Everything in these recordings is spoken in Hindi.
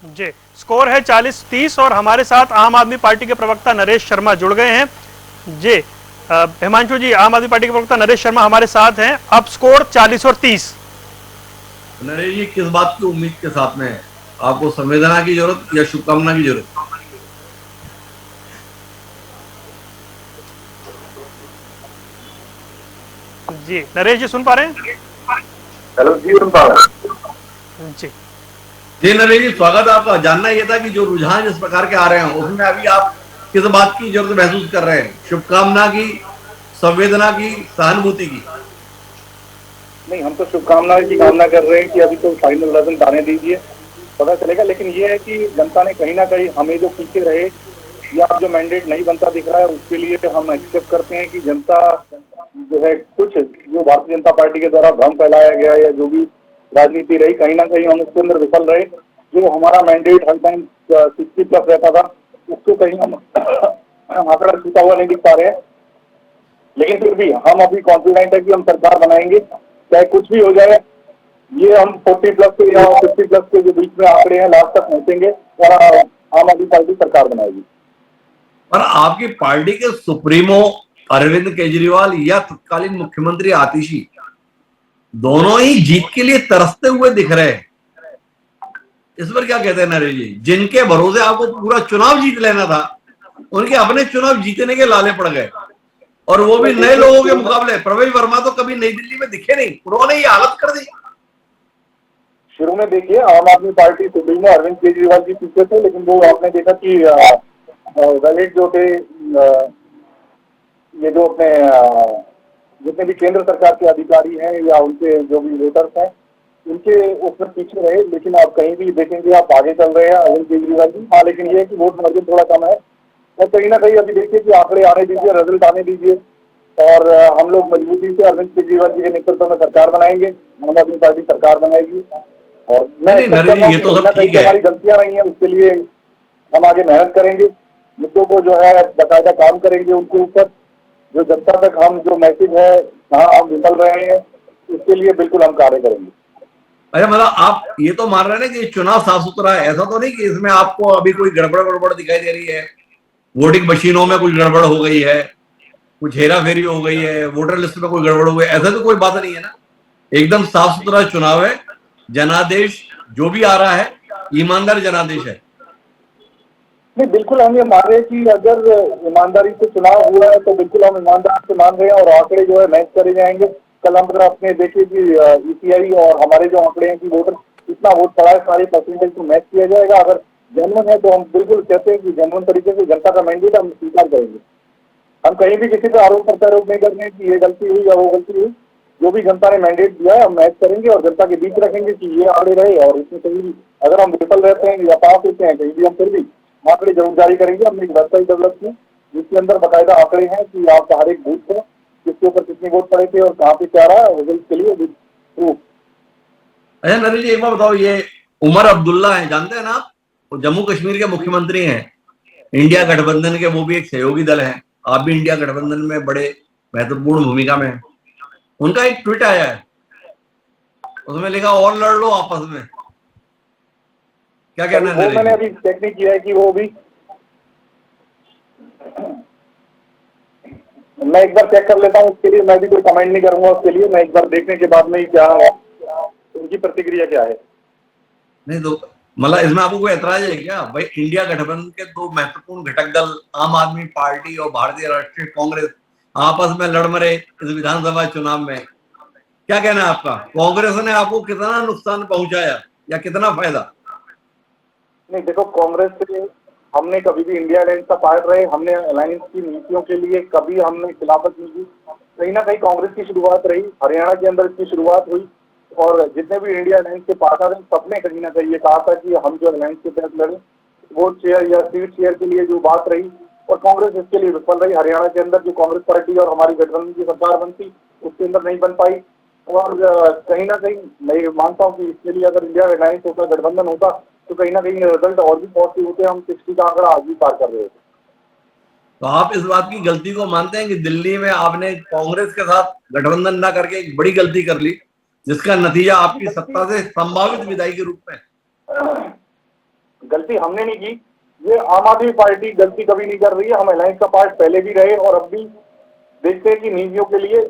जी, स्कोर है 40-30 और हमारे साथ आम आदमी पार्टी के प्रवक्ता नरेश शर्मा जुड़ गए हैं। जी, हिमांशु जी, आम आदमी पार्टी के प्रवक्ता नरेश शर्मा हमारे साथ हैं। अब स्कोर 40 और 30। नरेश जी, किस बात की उम्मीद के साथ में है? आपको संवेदना की जरूरत या शुभकामना की जरूरत? जी, नरेश जी सुन पा रहे हैं? हेलो जी, सुन पा रहा हूं। जी, जी नरेश जी, स्वागत है आपका। जानना यह था कि जो रुझान इस प्रकार के आ रहे हैं उसमें अभी आप किस बात की जरूरत महसूस कर रहे हैं? शुभकामना की, संवेदना की, सहानुभूति की? नहीं, हम तो शुभकामनाएं की कामना कर रहे हैं कि अभी तो फाइनल रिजल्ट आने दीजिए, पता चलेगा। लेकिन ये है कि जनता ने कहीं ना कहीं हमें जो पीछे रहे या जो मैंडेट नहीं बनता दिख रहा है उसके लिए हम एक्सेप्ट करते हैं कि जनता जो है कुछ जो भारतीय जनता पार्टी के द्वारा भ्रम फैलाया गया या जो भी राजनीति रही, कहीं ना कहीं हम उसके अंदर विफल रहे। जो हमारा मैंडेट हर टाइम 60+ रहता था, उसको कहीं हम आंकड़ा छूता हुआ नहीं दिख पा रहे हैं। लेकिन फिर भी हम अभी कॉन्फिडेंट है कि हम सरकार बनाएंगे, चाहे कुछ भी हो जाए। ये हम 40+ के या 50+ के जो बीच में आंकड़े हैं लास्ट तक पहुंचेंगे और आम आदमी पार्टी सरकार बनाएगी। और आपकी पार्टी के सुप्रीमो अरविंद केजरीवाल या तत्कालीन मुख्यमंत्री आतिशी दोनों ही जीत के लिए तरसते हुए दिख रहे हैं। इस पर क्या कहते हैं नरेश जी? जिनके भरोसे आपको पूरा चुनाव जीत लेना था, उनके अपने चुनाव जीतने के लाले पड़ गए, और वो भी नहीं नए देखिए, लोगों के मुकाबले। प्रवेश वर्मा तो कभी नई दिल्ली में दिखे नहीं, उन्होंने ये हालत कर दी। शुरू में देखिए आम आदमी पार्टी सुप्रीमो अरविंद केजरीवाल जी पीछे थे, लेकिन वो आपने देखा कि दलित जो थे, ये जो अपने जितने भी केंद्र सरकार के अधिकारी हैं या उनके जो भी वोटर्स हैं, उनके उसमें पीछे रहे। लेकिन आप कहीं भी देखेंगे आप आगे चल रहे हैं अरविंद केजरीवाल जी। हाँ, लेकिन ये है कि वोट मार्जिन थोड़ा कम है। और कहीं ना कहीं अभी देखिए कि आंकड़े आने दीजिए, रिजल्ट आने दीजिए, और हम लोग मजबूती से अरविंद केजरीवाल जी के नेतृत्व में सरकार बनाएंगे, आम आदमी पार्टी सरकार बनाएगी। और नहीं मैं नहीं एक्सेप्ट नरेश कर जी, रहा हूँ ये कि तो कहीं सब ना कहीं ठीक जो है। हमारी गलतियां रही हैं उसके लिए हम आगे मेहनत करेंगे, मुद्दों को जो है बाकायदा काम करेंगे उनके ऊपर। जो जनता तक हम जो मैसेज है जहाँ हम विफल रहे हैं उसके लिए बिल्कुल हम कार्य करेंगे। अच्छा, मतलब आप ये तो मान रहे हैं ना कि चुनाव साफ सुथरा है? ऐसा तो नहीं कि इसमें आपको अभी कोई गड़बड़ गड़बड़ दिखाई दे रही है, वोटिंग मशीनों में कुछ गड़बड़ हो गई है, कुछ हेरा फेरी हो गई है, वोटर लिस्ट में कोई गड़बड़ हो गई, ऐसा तो कोई बात नहीं है ना? एकदम साफ सुथरा चुनाव है। जनादेश जो भी आ रहा है, ईमानदार जनादेश है। नहीं, बिल्कुल हम ये मान रहे हैं कि अगर ईमानदारी से चुनाव हुआ है तो बिल्कुल हम ईमानदारी से मान रहे हैं और आंकड़े जो है मैच करे जाएंगे। कल हम अगर अपने देखिए कि ईपीआई और हमारे जो आंकड़े हैं कि वोटर कितना वोट पड़ा है, सारे परसेंटेज को मैच किया जाएगा। अगर जेन्युइन है तो हम बिल्कुल कहते हैं कि जेन्युइन तरीके से जनता का मैंडेट हम स्वीकार करेंगे। हम कहीं भी किसी पर आरोप प्रत्यारोप नहीं कर रहे हैं कि ये गलती हुई या वो गलती हुई। जो भी जनता ने मैंडेट दिया है हम मैच करेंगे और जनता के बीच रखेंगे कि ये आंकड़े रहे, और इसमें कहीं भी अगर हम विफल रहते हैं या पास होते हैं कहीं भी, हम फिर भी आंकड़े जरूर जारी करेंगे। हमने एक वेबसाइट डेवलप की जिसके अंदर बाकायदा आंकड़े हैं कि आपका हर एक बूथ को किसके ऊपर कितने वोट पड़े थे और कहाँ पे क्या रहा रिजल्ट के लिए प्रूफ। अच्छा नरेश जी, एक बार बताओ, ये उमर अब्दुल्ला है, जानते हैं ना आप? वो जम्मू कश्मीर के मुख्यमंत्री हैं, इंडिया गठबंधन के। वो भी एक सहयोगी दल है। आप भी इंडिया गठबंधन में बड़े महत्वपूर्ण भूमिका में हैं। उनका एक ट्वीट आया है, उसमें लिखा और लड़ लो आपस में। क्या अभी कहना है वो नरेश मैंने जी? अभी चेक नहीं किया है कि वो भी, मैं एक बार चेक कर लेता हूँ उसके लिए। मैं भी कोई कमेंट नहीं करूंगा उसके लिए, मैं एक बार देखने के बाद में ही क्या उनकी प्रतिक्रिया क्या है। नहीं तो मतलब इसमें आपको कोई ऐतराज है क्या भाई? इंडिया गठबंधन के दो महत्वपूर्ण घटक दल, आम आदमी पार्टी और भारतीय राष्ट्रीय कांग्रेस, आपस में लड़ मरे इस विधानसभा चुनाव में। क्या कहना है आपका? कांग्रेस ने आपको कितना नुकसान पहुंचाया या कितना फायदा? नहीं देखो, कांग्रेस से हमने कभी भी इंडिया अलायंस का पार्ट रहे, हमने अलायंस की नीतियों के लिए कभी हमने खिलाफत नहीं की। कहीं ना कहीं कांग्रेस की शुरुआत रही, हरियाणा के अंदर इसकी शुरुआत हुई, और जितने भी इंडिया अलायंस के पार्टनर हैं सबने कहीं ना कहीं ये कहा था कि हम जो अलायंस के तहत लड़े, वोट शेयर या सीट शेयर के लिए जो बात रही, और कांग्रेस इसके लिए विफल रही। हरियाणा के अंदर जो कांग्रेस पार्टी और हमारी गठबंधन की सरकार बनती उसके अंदर नहीं बन पाई। और कहीं ना कहीं मैं मानता हूँ कि इसके लिए अगर इंडिया अलायंस होता, गठबंधन होता, तो कहीं ना कहीं रिजल्ट और भी पॉजिटिव होते। हम 60 का आंकड़ा आज भी पार कर रहे थे। तो आप इस बात की गलती को मानते हैं कि दिल्ली में आपने कांग्रेस के साथ गठबंधन ना करके एक बड़ी गलती कर ली, जिसका नतीजा आपकी गलती सत्ता से संभावित विदाई के रूप में? गलती हमने नहीं की, ये आम आदमी पार्टी गलती कभी नहीं कर रही है। हम अलायंस का पार्ट पहले भी रहे और अब भी देखते हैं कि नीतियों के लिए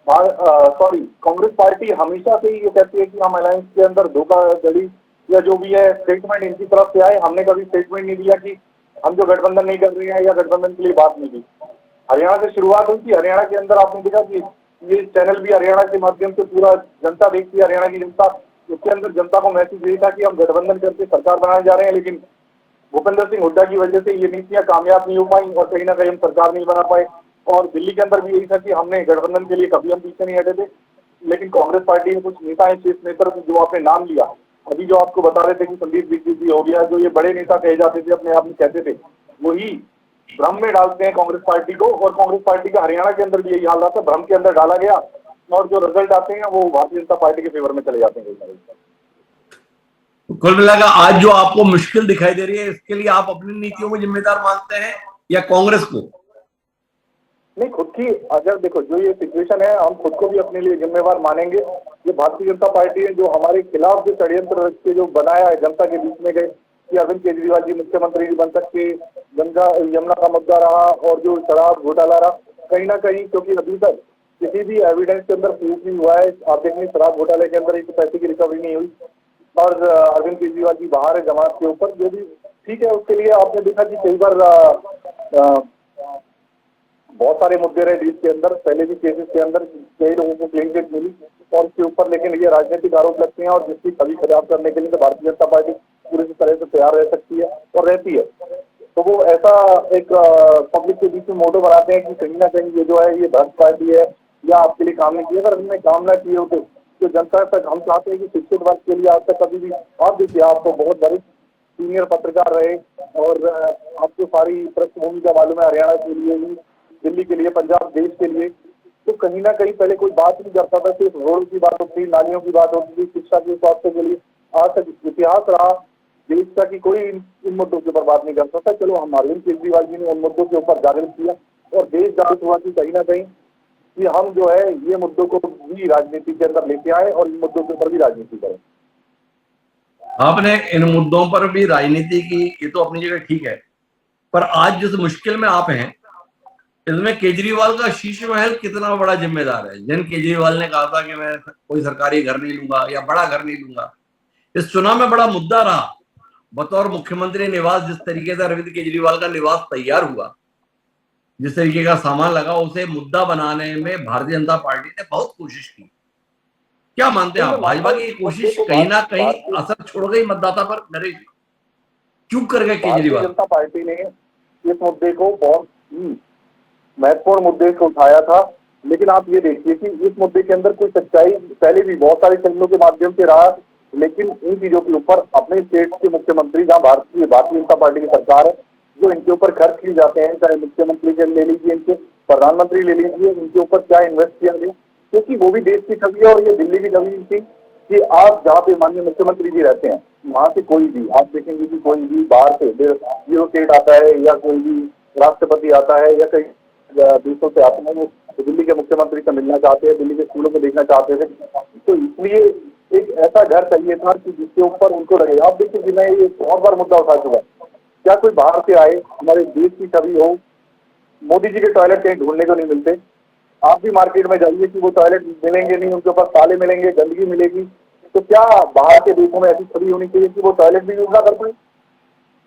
कांग्रेस पार्टी हमेशा से ही ये कहती है कि हम अलायंस के अंदर धोखाधड़ी या जो भी है स्टेटमेंट इनकी तरफ से आए। हमने कभी स्टेटमेंट नहीं दिया कि हम जो गठबंधन नहीं कर रहे हैं या गठबंधन के लिए बात नहीं की। हरियाणा से शुरुआत हुई थी, हरियाणा के अंदर आपने देखा कि ये चैनल भी हरियाणा के माध्यम से पूरा जनता देखती है, हरियाणा की जनता, उसके अंदर जनता को मैसेज ये था कि हम गठबंधन करके सरकार बनाने जा रहे हैं, लेकिन भूपेंद्र सिंह हुड्डा की वजह से ये नीतियां कामयाब नहीं हो पाई और कहीं ना कहीं हम सरकार नहीं बना पाए। और दिल्ली के अंदर भी यही था कि हमने गठबंधन के लिए कभी हम पीछे नहीं हटे थे, लेकिन कांग्रेस पार्टी के कुछ नेता हैं, शीर्ष नेतृत्व जो आपने नाम लिया, अभी जो आपको बता रहे थे कि संदीप दीक्षित जी हो गया, जो ये बड़े नेता कहे जाते थे, अपने आप में कहते थे, वही भ्रम में डालते हैं कांग्रेस पार्टी को। और कांग्रेस पार्टी का हरियाणा के अंदर भी यही हाल था, भ्रम के अंदर डाला गया और जो रिजल्ट आते हैं वो भारतीय जनता पार्टी के फेवर में चले जाते हैं। कुल मिलाकर आज जो आपको मुश्किल दिखाई दे रही है, इसके लिए आप अपनी नीतियों को जिम्मेदार मानते हैं या कांग्रेस को? नहीं, खुद की अगर देखो जो ये सिचुएशन है, हम खुद को भी अपने लिए जिम्मेवार मानेंगे। ये भारतीय जनता पार्टी है जो हमारे खिलाफ जो षड्यंत्र रच के जो बनाया है, जनता के बीच में गए कि अरविंद केजरीवाल जी मुख्यमंत्री बन सकते, गंगा यमुना का मुद्दा रहा और जो शराब घोटाला रहा, कहीं ना कहीं क्योंकि अभी तक किसी भी एविडेंस के अंदर प्रूफ नहीं हुआ है। आप देखेंगे शराब घोटाले के अंदर एक पैसे की रिकवरी नहीं हुई और अरविंद केजरीवाल जी बाहर है जमात के ऊपर, जो भी ठीक है। उसके लिए आपने देखा कि कई बार बहुत सारे मुद्दे रहे देश के अंदर, पहले भी केसेस के अंदर कई लोगों को क्लीन चिट मिली और उसके ऊपर, लेकिन ये राजनीतिक आरोप लगते हैं और जिसकी छवि खराब करने के लिए तो भारतीय जनता पार्टी पूरी तरह से तैयार रह सकती है और रहती है। तो वो ऐसा एक पब्लिक के बीच में मोटो बनाते हैं कि कहीं ना कहीं ये जो है ये भ्रष्ट पार्टी है या आपके लिए काम नहीं किया। अगर हमने काम ना किए होते तो जनता तक हम चाहते हैं कि शिक्षित वर्ग के लिए आज तक कभी भी, आप देखिए आप तो बहुत बड़े सीनियर पत्रकार रहे और आपको सारी पृष्ठभूमि का मालूम है, हरियाणा के लिए भी, दिल्ली के लिए, पंजाब, देश के लिए। तो कहीं ना कहीं पहले कोई बात नहीं करता था, सिर्फ रोड की बात होती थी, नालियों की बात होती थी, शिक्षा के स्वास्थ्य के लिए। आज तक इतिहास रहा देश का कि कोई इन मुद्दों के ऊपर बात नहीं करता था। चलो हम अरविंद केजरीवाल जी ने उन मुद्दों के ऊपर जागृत किया और देश जागृत हुआ कि कहीं ना कहीं कि हम जो है ये मुद्दों को भी राजनीति के अंदर लेके आए और इन मुद्दों के ऊपर भी राजनीति करें। आपने इन मुद्दों पर भी राजनीति की, ये तो अपनी जगह ठीक है, पर आज जिस मुश्किल में आप हैं इसमें केजरीवाल का शीश महल कितना बड़ा जिम्मेदार है। जिन केजरीवाल ने कहा था कि मैं कोई सरकारी घर नहीं लूंगा या बड़ा घर नहीं लूंगा, इस चुनाव में बड़ा मुद्दा रहा बतौर मुख्यमंत्री निवास। जिस तरीके से अरविंद केजरीवाल का निवास तैयार हुआ, जिस तरीके का सामान लगा, उसे मुद्दा बनाने में भारतीय जनता पार्टी ने बहुत कोशिश की। क्या मानते हैं आप, भाजपा की कोशिश कहीं ना कहीं असर छोड़ गई मतदाता पर? नरेश जी, क्यों कर गए केजरीवाल? भारतीय जनता पार्टी ने इस मुद्दे को बहुत महत्वपूर्ण मुद्दे को उठाया था, लेकिन आप ये देखिए कि इस मुद्दे के अंदर कोई सच्चाई पहले भी बहुत सारे चैनलों के माध्यम से रहा, लेकिन इन चीजों के ऊपर अपने स्टेट के मुख्यमंत्री, जहाँ भारतीय जनता पार्टी की सरकार है, जो इनके ऊपर खर्च किए जाते हैं, चाहे मुख्यमंत्री के ले लीजिए, इनके प्रधानमंत्री ले लीजिए, इनके ऊपर क्या इन्वेस्ट किया गया, क्योंकि वो भी देश की छवि है और ये दिल्ली की छवि थी कि आप जहाँ पे माननीय मुख्यमंत्री जी रहते हैं, वहां से कोई भी आप देखेंगे कि कोई भी बाहर से ब्यूरोक्रेट आता है या कोई भी राष्ट्रपति आता है या कई देशों से आते हैं, वो दिल्ली के मुख्यमंत्री से मिलना चाहते हैं, दिल्ली के स्कूलों को देखना चाहते थे। तो इसलिए एक ऐसा घर चाहिए था कि जिसके ऊपर उनको लगे। आप देखिए कि मैं ये बहुत बार मुद्दा उठा चुका, क्या कोई बाहर से आए, हमारे देश की छवि हो, मोदी जी के टॉयलेट कहीं ढूंढने को नहीं मिलते। आप भी मार्केट में जाइए कि वो टॉयलेट मिलेंगे नहीं, उनके ऊपर ताले मिलेंगे, गंदगी मिलेगी। तो क्या बाहर के देशों में ऐसी छवि होनी चाहिए कि वो टॉयलेट भी यूज ना कर पाए?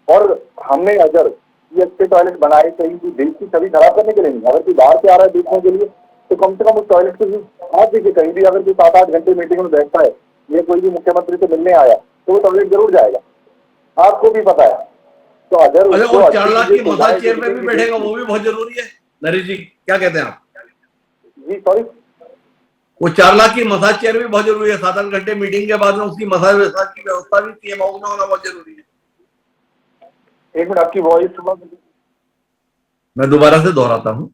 और हमने अगर ये अच्छे टॉयलेट बनाए कहीं भी देश की छवि खराब करने के लिए नहीं, अगर कोई बाहर से आ रहा है देखने के लिए तो कम से कम उस टॉयलेट को भी आप देखिए, कहीं भी अगर कोई 7-8 घंटे मीटिंग में बैठता है या कोई भी मुख्यमंत्री से मिलने आया तो वो टॉयलेट जरूर जाएगा, आपको भी पता है। तो अगर 4 लाख की मसाज चेयर में भी बैठेगा, वो भी बहुत जरूरी है। नरेश जी क्या कहते हैं आप? जी सॉरी, वो 4 लाख की मसाज चेयर भी बहुत जरूरी है। 7-8 घंटे मीटिंग के बाद में उसकी मसाज की व्यवस्था भी सीएम हाउस में होना बहुत जरूरी है। एक मिनट, आपकी वॉइस मैं दोबारा से दोहराता हूं,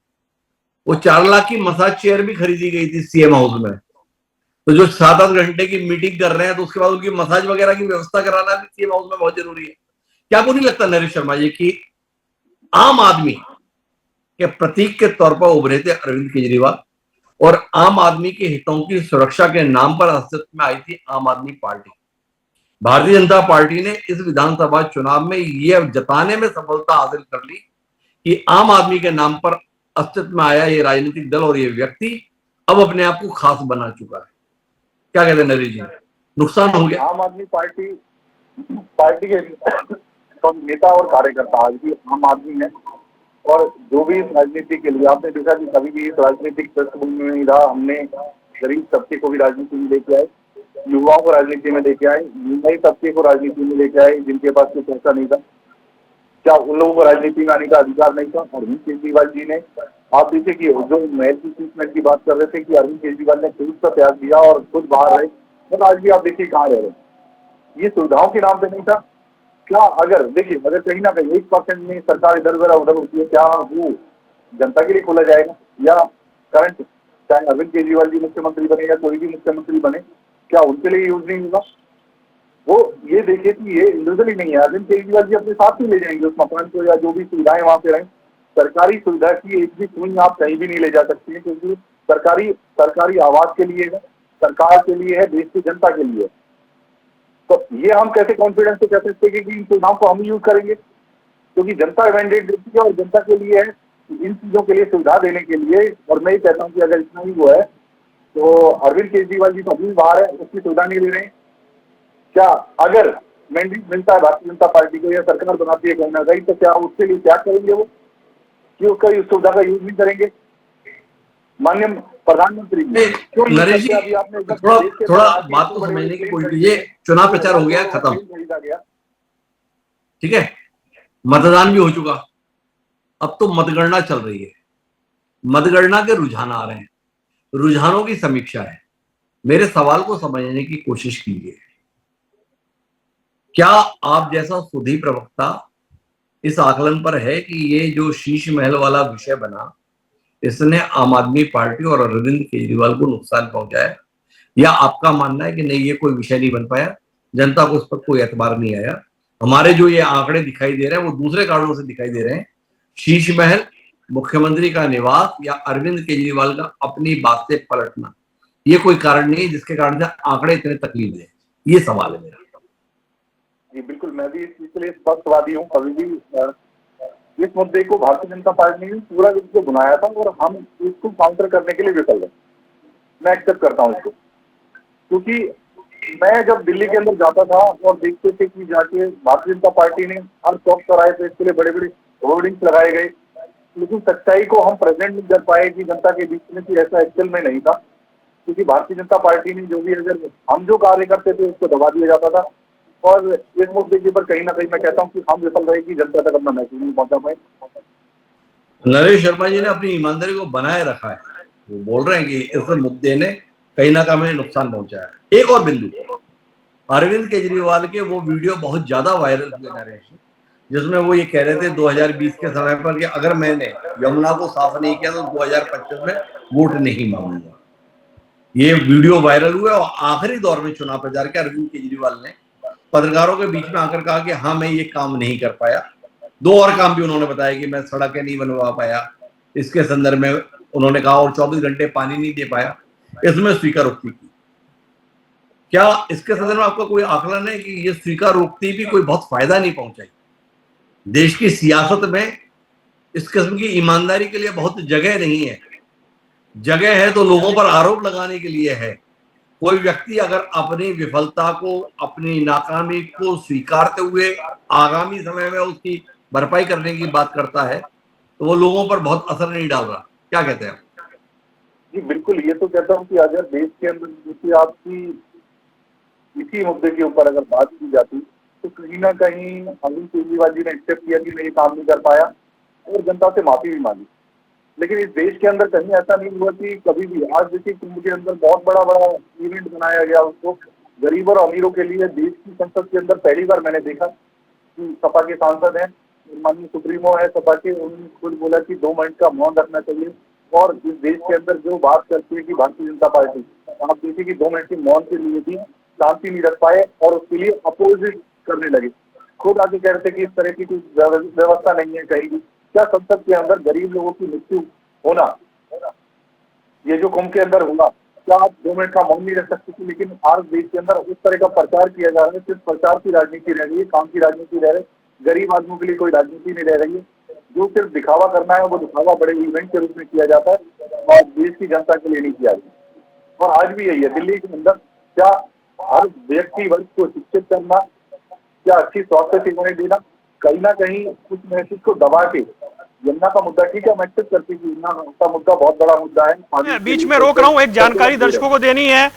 वो 4 लाख की मसाज चेयर भी खरीदी गई थी सीएम हाउस में। तो जो 7-8 घंटे की मीटिंग कर रहे हैं तो उसके बाद उनकी मसाज वगैरह की व्यवस्था कराना भी सीएम हाउस में बहुत जरूरी है। क्या आपको नहीं लगता नरेश शर्मा जी कि आम आदमी के प्रतीक के तौर पर उभरे थे अरविंद केजरीवाल और आम आदमी के हितों की सुरक्षा के नाम पर अस्तित्व में आई थी आम आदमी पार्टी? भारतीय जनता पार्टी ने इस विधानसभा चुनाव में यह जताने में सफलता हासिल कर ली कि आम आदमी के नाम पर अस्तित्व में आया ये राजनीतिक दल और ये व्यक्ति अब अपने आप को खास बना चुका है। क्या कहते हैं नरेश जी, नुकसान हो गया? आम आदमी पार्टी के नेता और कार्यकर्ता आज भी आम आदमी है, और जो भी इस राजनीति के लिए आपने देखा कि कभी भी इस राजनीतिक पृष्ठभूमि में नहीं रहा। हमने गरीब तबके को भी राजनीति में लेके आए, युवाओं को राजनीति में लेके आए, नई तबके को राजनीति में लेके आए जिनके पास कोई पैसा नहीं था। क्या उन लोगों को राजनीति में आने का अधिकार नहीं था? अरविंद केजरीवाल जी ने, आप देखिए कि जो महल की ट्रीटमेंट की बात कर रहे थे कि अरविंद केजरीवाल ने खुद का त्याग दिया और खुद बाहर रहे, तो आज भी आप देखिए कहाँ रह रहे हैं। ये सुविधाओं के नाम पे नहीं था क्या? अगर देखिए, अगर कहीं ना कहीं 1% में सरकार इधर उधर होती है, क्या वो जनता के लिए खोला जाएगा? या करंट चाहे अरविंद केजरीवाल जी मुख्यमंत्री बने या कोई भी मुख्यमंत्री बने, क्या उनके लिए यूज नहीं होगा? वो ये देखे कि ये इंडिविजुअली नहीं है, अरविंद केजरीवाल जी अपने साथ ही ले जाएंगे उस मकान को, या जो भी सुविधाएं वहां पे रहें। सरकारी सुविधा की एक भी सुई आप कहीं भी नहीं ले जा सकती है, क्योंकि सरकारी आवाज के लिए है, सरकार के लिए है, देश की जनता के लिए। तो ये हम कैसे कॉन्फिडेंस से कह सकते हैं कि इन सुविधाओं को हम यूज करेंगे? क्योंकि जनता मैंडेट देती है और जनता के लिए है इन चीजों के लिए सुविधा देने के लिए। और मैं ये कहता हूँ कि अगर इतना ही वो है तो अरविंद केजरीवाल जी तो अभी बाहर है, उसकी सुविधा नहीं ले रहे हैं। क्या अगर मैंडेट मिलता है भारतीय जनता पार्टी को या सरकार बनाती है कहीं ना कहीं, तो क्या उसके लिए क्या करेंगे वो कि उसका इस सुविधा का यूज नहीं करेंगे? माननीय प्रधानमंत्री नरेश जी, थोड़ा बात को समझने की कोशिश कीजिए। चुनाव प्रचार हो गया, खत्म, ठीक है, मतदान भी हो चुका, अब तो मतगणना चल रही है। मतगणना के रुझान आ रहे हैं, रुझानों की समीक्षा है। मेरे सवाल को समझने की कोशिश कीजिए। क्या आप जैसा सुधी प्रवक्ता इस आकलन पर है कि ये जो शीश महल वाला विषय बना, इसने आम आदमी पार्टी और अरविंद केजरीवाल को नुकसान पहुंचाया, या आपका मानना है कि नहीं, ये कोई विषय नहीं बन पाया, जनता को उस पर कोई एतबार नहीं आया? हमारे जो ये आंकड़े दिखाई दे रहे हैं वो दूसरे कारणों से दिखाई दे रहे हैं। शीश महल, मुख्यमंत्री का निवास, या अरविंद केजरीवाल का अपनी बात से पलटना, ये कोई कारण नहीं है जिसके कारण से आंकड़े इतने तकलीफ दें। ये सवाल है मेरा। जी बिल्कुल, मैं भी इस चीज के लिए स्पष्टवादी हूँ। अभी भी इस मुद्दे को भारतीय जनता पार्टी ने पूरा रूप से बनाया था और हम इसको काउंटर करने के लिए विफल रहे। मैं एक्सेप्ट करता हूँ इसको, क्योंकि मैं जब दिल्ली के अंदर जाता था और देखते थे कि जाके भारतीय जनता पार्टी ने हर चौक चौराहे पे इसके लिए बड़े बड़े होर्डिंग्स लगाए गए, लेकिन सच्चाई को हम प्रेजेंट नहीं कर पाए कि जनता के बीच में कि ऐसा एक्चुअल में नहीं था। क्योंकि भारतीय जनता पार्टी ने जो भी, अगर हम जो कार्य करते थे उसको दबा दिया जाता था, और इस मुद्दे के ऊपर कहीं ना कहीं मैं कहता हूँ कि हम विफल रहे कि जनता तक अपना मैसेज नहीं पहुंचा पाए। नरेश शर्मा जी ने अपनी ईमानदारी को बनाए रखा है। वो बोल रहे हैं कि इस मुद्दे ने कहीं ना कहीं नुकसान पहुंचाया। एक और बिंदु, अरविंद केजरीवाल के वो वीडियो बहुत ज्यादा वायरल हुए नरेश, जिसमें वो ये कह रहे थे 2020 के समय पर कि अगर मैंने यमुना को साफ नहीं किया तो 2025 में वोट नहीं मांगूंगा। ये वीडियो वायरल हुआ और आखिरी दौर में चुनाव प्रचार के अरविंद केजरीवाल ने पत्रकारों के बीच में आकर कहा कि हाँ, मैं ये काम नहीं कर पाया। दो और काम भी उन्होंने बताया कि मैं सड़कें नहीं बनवा पाया, इसके संदर्भ में उन्होंने कहा, और 24 घंटे पानी नहीं दे पाया, इसमें स्वीकारोक्ति की। क्या इसके संदर्भ में आपका कोई आकलन है कि ये स्वीकारोक्ति भी कोई बहुत फायदा नहीं पहुंचाई? देश की सियासत में इस किस्म की ईमानदारी के लिए बहुत जगह नहीं है। जगह है तो लोगों पर आरोप लगाने के लिए है। कोई व्यक्ति अगर अपनी विफलता को, अपनी नाकामी को स्वीकारते हुए आगामी समय में उसकी भरपाई करने की बात करता है तो वो लोगों पर बहुत असर नहीं डाल रहा। क्या कहते हैं? जी बिल्कुल, ये तो कहता हूँ कि अगर देश के अंदर जैसे आपकी इसी मुद्दे के ऊपर अगर बात की जाती तो कहीं ना कहीं अरविंद केजरीवाल जी ने एक्सेप्ट किया कि मैं ये काम नहीं कर पाया और जनता से माफी भी मांगी। लेकिन इस देश के अंदर कहीं ऐसा नहीं हुआ कि कभी भी, आज देखिए कुंभ के अंदर बहुत बड़ा बड़ा इवेंट बनाया गया, उसको गरीब और अमीरों के लिए। देश की संसद के अंदर पहली बार मैंने देखा कि सपा के सांसद हैं, माननीय सुप्रीमो है सपा के, उन्होंने खुद बोला कि 2 मिनट का मौन रखना चाहिए। और इस देश के अंदर जो बात करती है कि भारतीय जनता पार्टी, आप देखिए कि 2 मिनट के मौन के लिए भी शांति नहीं रख पाए और उसके लिए अपोजिट करने लगे। खुद आगे कह रहे थे कि इस तरह की कोई व्यवस्था नहीं है कहीं भी। क्या संसद के अंदर गरीब लोगों की मृत्यु होना, ये जो कुंभ के अंदर हुआ, क्या आप 2 मिनट का मौन नहीं रह सकते थी? लेकिन आज देश के अंदर इस तरह का प्रचार किया जा रहा है, सिर्फ प्रचार की राजनीति रह रही है, काम की राजनीति रह रही है, गरीब आदमियों के लिए कोई राजनीति नहीं रह रही है। जो सिर्फ दिखावा करना है वो दिखावा बड़े इवेंट के रूप में किया जाता है और देश की जनता के लिए नहीं किया जाता। और आज भी यही है, दिल्ली के अंदर क्या हर व्यक्ति वर्ग को शिक्षित करना, क्या अच्छी स्वास्थ्य सेवाएं देना, कहीं ना कहीं उस मैसेज को दबा के यमुना का मुद्दा, ठीक है मैं एक्सेप्ट करती हूँ यमुना का मुद्दा बहुत बड़ा मुद्दा है। मैं बीच में रोक रहा हूं, एक जानकारी दर्शकों को देनी है।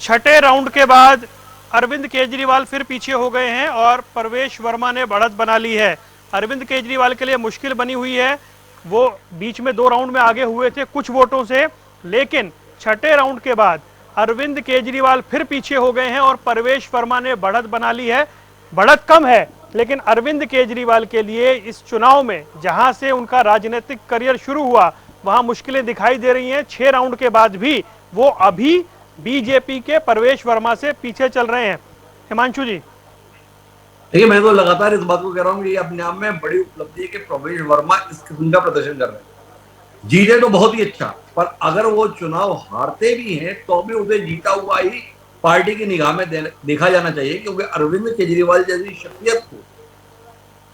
छठे राउंड के बाद अरविंद केजरीवाल फिर पीछे हो गए हैं और परवेश वर्मा ने बढ़त बना ली है। अरविंद केजरीवाल के लिए मुश्किल बनी हुई है, वो बीच में 2 राउंड में आगे हुए थे कुछ वोटों से, लेकिन छठे राउंड के बाद अरविंद केजरीवाल फिर पीछे हो गए हैं और परवेश वर्मा ने बढ़त बना ली है। बढ़त कम है, लेकिन अरविंद केजरीवाल के लिए इस चुनाव में जहां से उनका राजनीतिक करियर शुरू हुआ वहां मुश्किलें दिखाई दे रही हैं। 6 राउंड के बाद भी वो अभी बीजेपी के परवेश वर्मा से पीछे चल रहे हैं। हिमांशु जी, देखिए, मैं तो लगातार इस बात को कह रहा हूँ कि ये अपने आप में बड़ी उपलब्धि है कि प्रवेश वर्मा इस किस्म का प्रदर्शन कर रहे हैं। जीते तो बहुत ही अच्छा, पर अगर वो चुनाव हारते भी हैं तो भी उसे जीता हुआ ही पार्टी की निगाह में देखा जाना चाहिए, क्योंकि अरविंद केजरीवाल जैसी शख्सियत को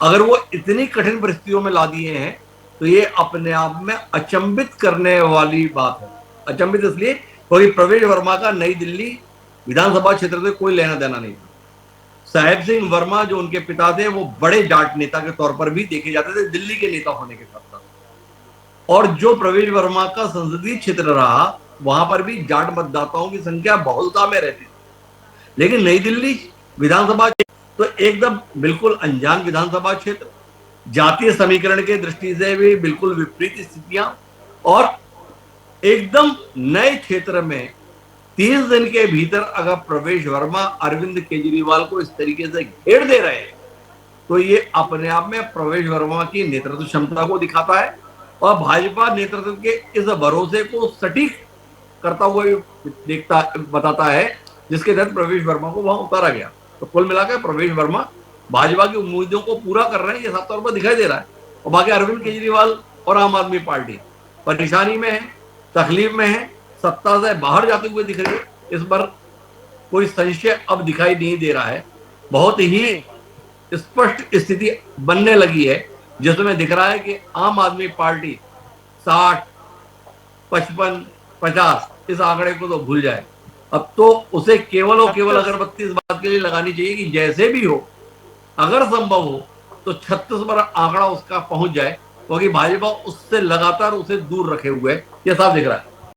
अगर वो इतनी कठिन परिस्थितियों में ला दिए हैं तो ये अपने आप में अचंभित करने वाली बात है। अचंभित इसलिए क्योंकि प्रवेश वर्मा का नई दिल्ली विधानसभा क्षेत्र से कोई लेना देना नहीं था। साहेब सिंह वर्मा जो उनके पिता थे वो बड़े जाट नेता के तौर पर भी देखे जाते थे, दिल्ली के नेता होने के साथ साथ। और जो प्रवेश वर्मा का संसदीय क्षेत्र रहा वहां पर भी जाट मतदाताओं की संख्या बहुलता में रहती थी, लेकिन नई दिल्ली विधानसभा तो एकदम बिल्कुल अनजान विधानसभा क्षेत्र, जातीय समीकरण के दृष्टि से भी बिल्कुल विपरीत स्थितियां, और एकदम नए क्षेत्र में 30 दिन के भीतर अगर प्रवेश वर्मा अरविंद केजरीवाल को इस तरीके से घेर दे रहे हैं तो ये अपने आप में प्रवेश वर्मा की नेतृत्व क्षमता को दिखाता है और भाजपा नेतृत्व के इस भरोसे को सटीक करता हुआ बताता है, जिसके तहत प्रवेश वर्मा को वहां उतारा गया। तो कुल मिलाकर प्रवेश वर्मा भाजपा की उम्मीदों को पूरा कर रहे हैं, ये साफ तौर पर दिखाई दे रहा है। और बाकी अरविंद केजरीवाल और आम आदमी पार्टी परेशानी में है, तकलीफ में है, सत्ता से बाहर जाते हुए दिख रही है। इस पर कोई संशय अब दिखाई नहीं दे रहा है, बहुत ही स्पष्ट स्थिति बनने लगी है, जिसमें दिख रहा है कि आम आदमी पार्टी 60, 55, 50 इस आंकड़े को तो भूल जाए। अब तो उसे केवल और केवल अगरबत्ती इस बात के लिए लगानी चाहिए कि जैसे भी हो, अगर संभव हो तो 36 पर आंकड़ा उसका पहुंच जाए, क्योंकि भाजपा उससे लगातार उसे दूर रखे हुए है, यह साफ दिख रहा है।